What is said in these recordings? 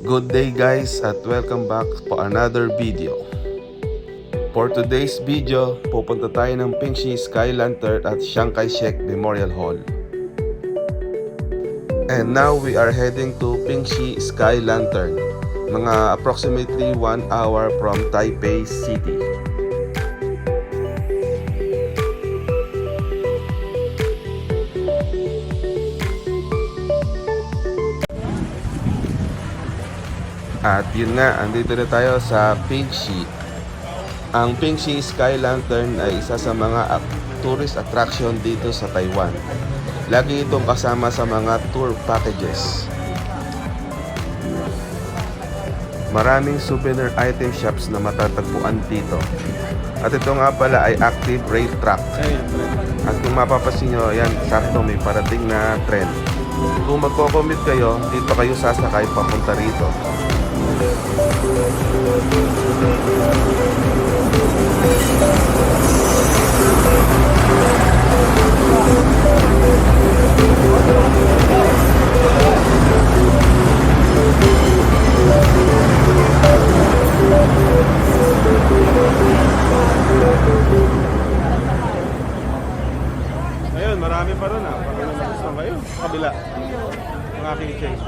Good day guys at welcome back for another video. For today's video, pupunta tayo ng Pingxi Sky Lantern at Chiang Kai-shek Memorial Hall. And now we are heading to Pingxi Sky Lantern, mga approximately 1 hour from Taipei City. At yun nga, andito na tayo sa Pingxi. Ang Pingxi Sky Lantern ay isa sa mga tourist attraction dito sa Taiwan. Lagi itong kasama sa mga tour packages. Maraming souvenir item shops na matatagpuan dito. At ito nga pala ay active rail track. At kung mapapansin nyo, yan, sakto may parating na tren. Kung magko-commute kayo, dito kayo sasakay papunta rito. Ayun, marami pa rin ah. Baka naman gusto kayo. Kabila. Ang aking change.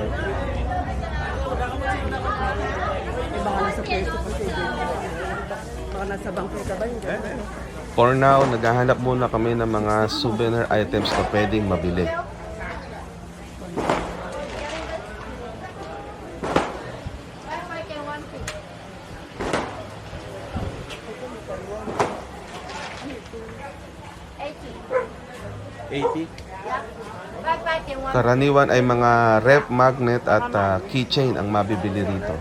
Baka nasa pwesto pa siya. Baka nasa bangko ka ba yun? For now, naghahanap muna kami ng mga souvenir items na pwedeng mabili. Karaniwan ay mga ref magnet at keychain ang mabibili rito.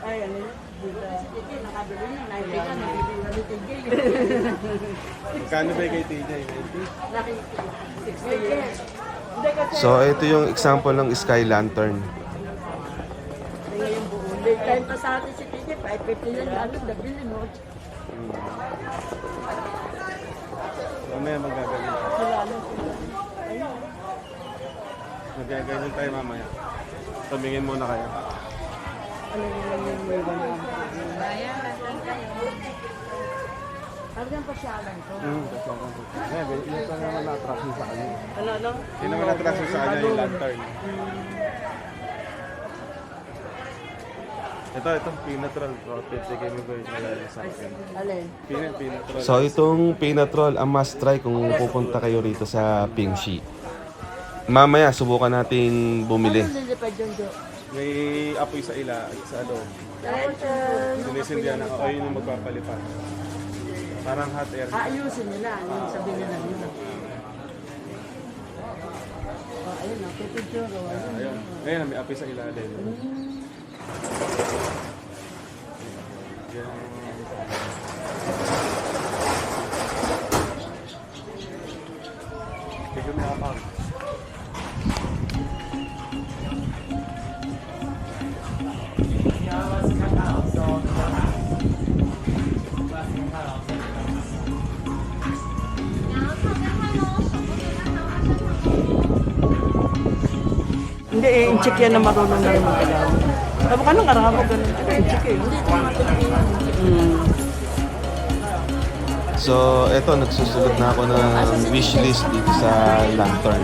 Ay, ano yun? Dito, nakabili na. Nakabili na. Magkano ba kay TJ? 60 years. So, ito yung example ng Sky Lantern. Tingnan yung buo. Late time pa sa atin si TJ. 550 yan. Ano, nabili mo. Mamaya magagaling tayo. Sila, ano, sila. Ayun. Magagaling tayo mamaya. Tumingin muna kayo. Ano yung may iba na. Ano yung pasyalan ko? Yung pa naman na-attraction sa kanya. Ano? Yung naman na-attraction sa kanya yung lantern. Ito, peanut roll. Sige mo ba yung nalala sa akin? Alin? Peanut roll. So, itong peanut roll, ang must try kung pupunta kayo rito sa Pingxi. Mamaya, subukan natin bumili. Ano nilipad yung do? May apoy sa sa loob. Sinisindihan ako. Ayun yung magpapalipan. Parang hot air. Ayusin nila. Yung sabi nila nila. Ayun na. Pipicture. Ayun. Ngayon, may apoy sa ilalim. Yan. Tignan mo ako. Hindi eh, in-check yan na marunong na rin magalaw. Sabi ka nang aramo, ganun. Ito in-check eh. So, eto, nagsusulat na ako ng wishlist dito sa Lantern.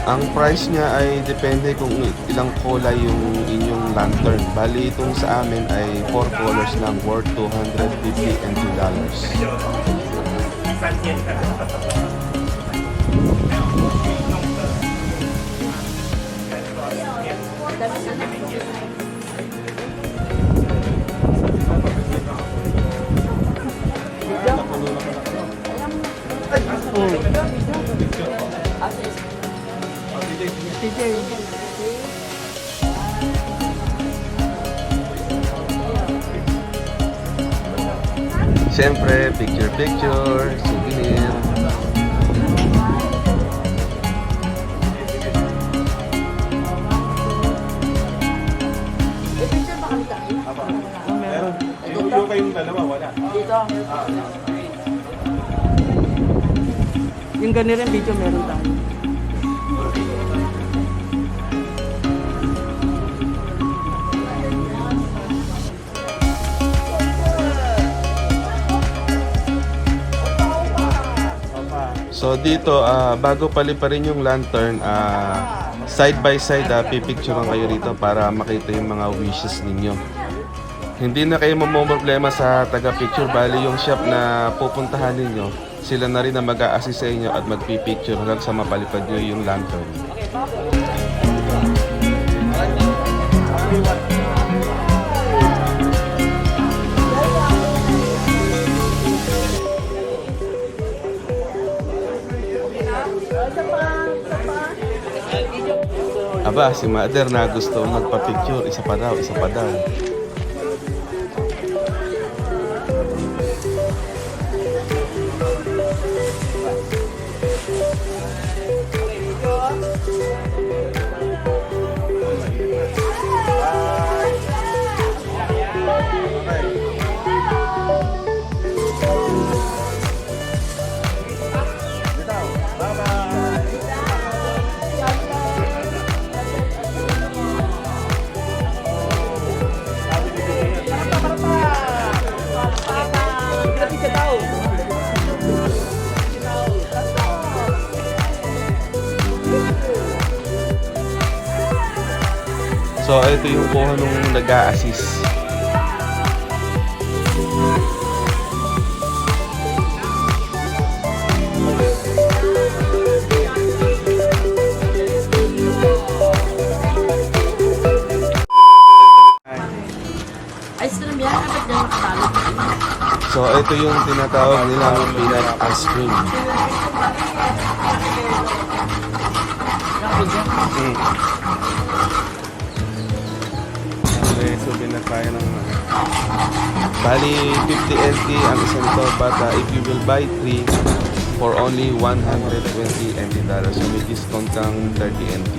Ang price niya ay depende kung ilang kulay yung inyong lantern. Bali, itong sa amin ay 4 colors lang, worth $250. TJ. Siyempre, picture-picture, souvenir. video kayong dalawa, wala. Dito. Yung ganun video meron tayo. So dito, bago paliparin yung lantern, side by side, pipicturean kayo rito para makita yung mga wishes ninyo. Hindi na kayo problema sa taga-picture, bali yung shop na pupuntahan ninyo, sila na rin na mag-a-assist sa inyo at magpipicture hanggang sa mapalipad nyo yung lantern. Aba, si Mother na gusto magpa-picture, isa pa daw, isa pa daw. So, ito yung kuha nung nag-a-assist. Ice cream yan, dapat yan makatalo. So, ito yung tinatawag nilang peanut ice cream. Okay, so binataya ng Bali, 50 NT ang isa nito, but if you will buy 3 for only 120 NT dollars, so may discount kang 30 NT.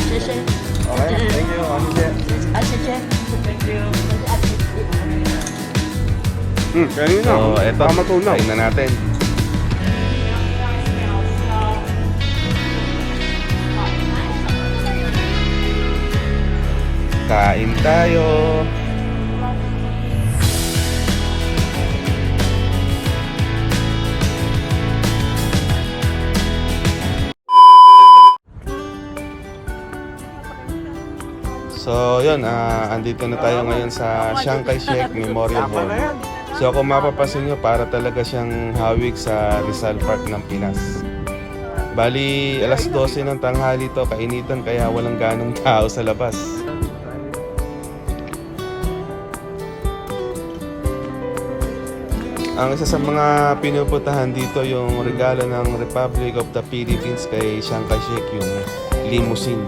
Sheshe. Okay, thank you. Ano siya? Sheshe. Thank you. Kanina. So, eto, matunaw. kain na natin. Kain tayo. So, yun, andito na tayo ngayon sa Chiang Kai-shek Memorial Hall. So, kung mapapasin nyo, para talaga siyang hawig sa Rizal Park ng Pinas. Bali, alas 12 ng tanghali to, kainitan, kaya walang ganong tao sa labas. Ang isa sa mga pinupuntahan dito yung regalo ng Republic of the Philippines kay Chiang Kai-shek, yung limousine.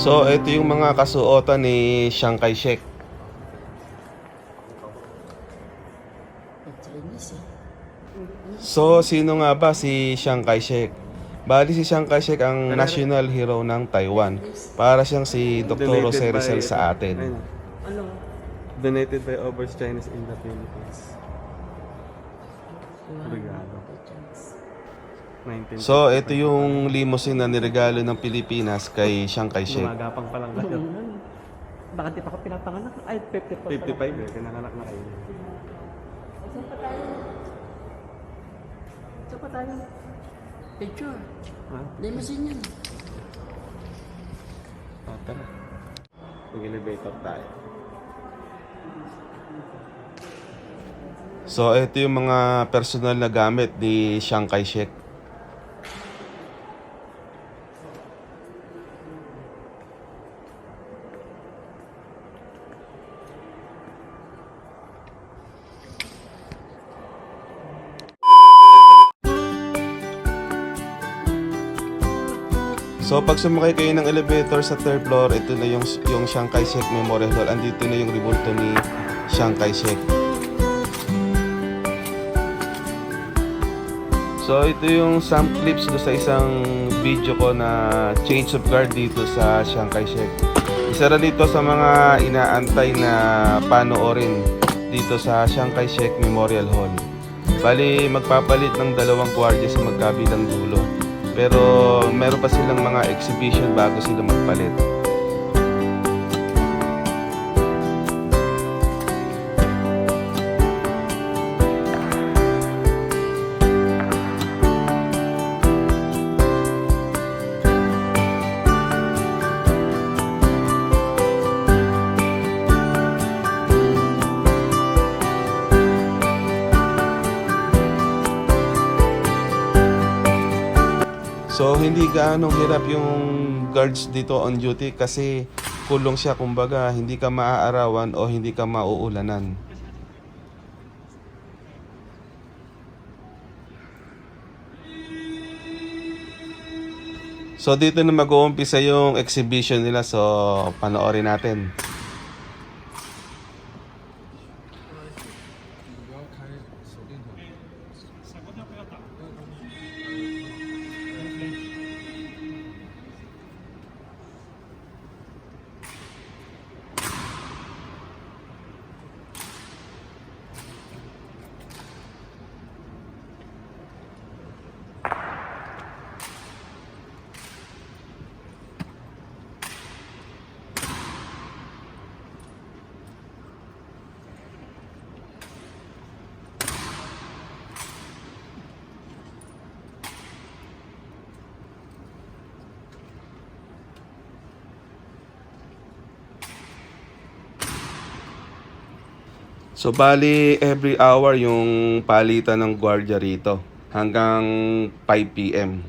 So, ito yung mga kasuotan ni Chiang Kai-shek. Chinese eh. So, sino nga ba si Chiang Kai-shek? Bali si Chiang Kai-shek ang national hero ng Taiwan. Para siyang si Dr. Jose Rizal sa atin. Ayun. Ano? Donated by Overs Chinese in the Philippines. Regalo. 19. So, ito yung limousine na niregalo ng Pilipinas kay Chiang Kai-shek. Gumagapang pa lang kayo. Bakit di pa ako pinapanganak? Ay, 50 pa. 55 eh, kinakanak na kayo. Saan pa tayo? Picture. Ha? Limousine yan. Tara. Mag-elevator tayo. So, ito yung mga personal na gamit ni Chiang Kai-shek. So pag sumakay kayo ng elevator sa third floor, ito na yung Chiang Kai-shek Memorial Hall. Andito na yung rebulto ni Chiang Kai-shek. So ito yung some clips do sa isang video ko na change of guard dito sa Chiang Kai-shek. Isa rin dito sa mga inaantay na panoorin dito sa Chiang Kai-shek Memorial Hall. Bali magpapalit ng 2 gwardiya sa magkabilang dulo. Pero meron pa silang mga exhibition bago sila magpalit. So hindi gaanong hirap yung guards dito on duty kasi kulong siya, kumbaga hindi ka maaarawan o hindi ka mauulanan. So dito na mag-uumpisa yung exhibition nila, so panoorin natin. So bali every hour yung palitan ng gwardiya rito hanggang 5 PM.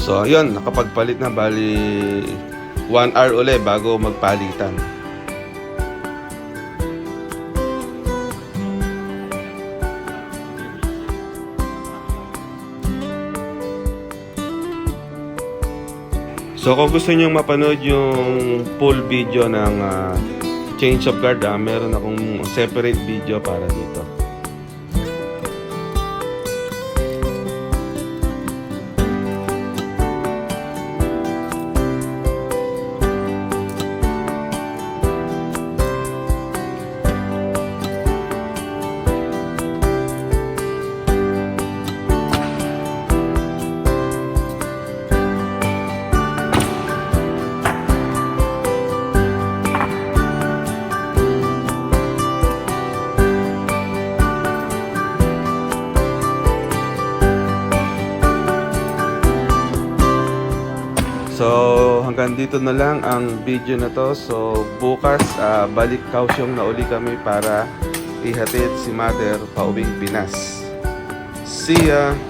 So ayun, nakapagpalit na, bali 1 hour uli bago magpalitan. So kung gusto niyo mapanood yung full video ng change of guard, meron akong separate video para dito. So hanggang dito na lang ang video na to. So bukas balik Kaohsiung na uli kami para ihatid si Mother pauwing Pinas. See ya!